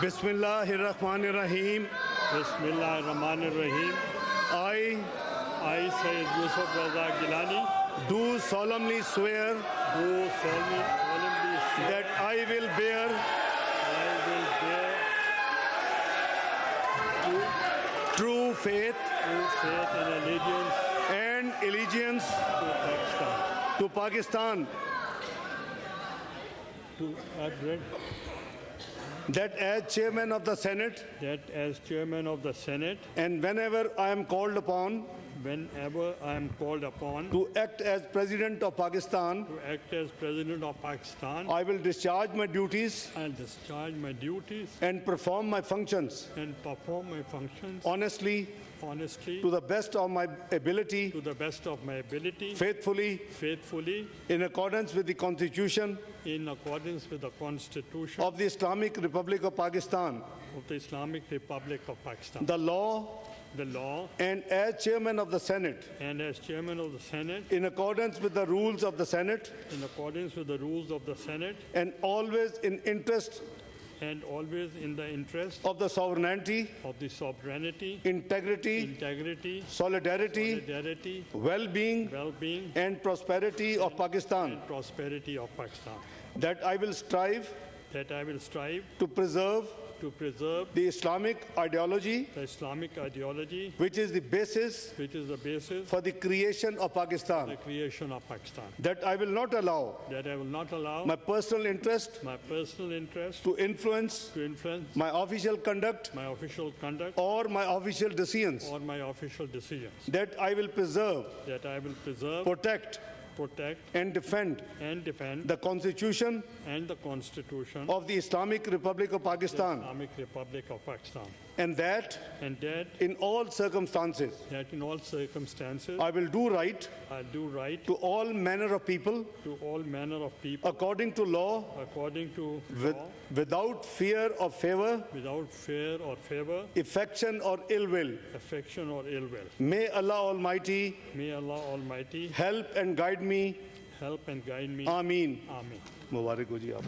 Bismillahirrahmanirrahim. Bismillahirrahmanirrahim. I, Sayyid Yusuf Raza Gilani, do solemnly swear that I will bear true faith and allegiance to Pakistan, that as chairman of the Senate and whenever I am called upon to act as President of Pakistan, I will discharge my duties and perform my functions honestly, to the best of my ability, faithfully, in accordance with the Constitution of the Islamic Republic of Pakistan, the law, and as chairman of the Senate, in accordance with the rules of the Senate, and always in the interest of the sovereignty, integrity, solidarity, well-being, and prosperity of Pakistan, that I will strive to preserve the Islamic ideology, which is the basis for the creation of Pakistan, that I will not allow my personal interest to influence my official conduct or my official decisions, that I will preserve, protect, and defend the Constitution of the Islamic Republic of Pakistan, and that in all circumstances I will do right to all manner of people according to law, without fear or favor, affection or ill will. May Allah Almighty help and guide me. Ameen. Mubarak ho ji aap.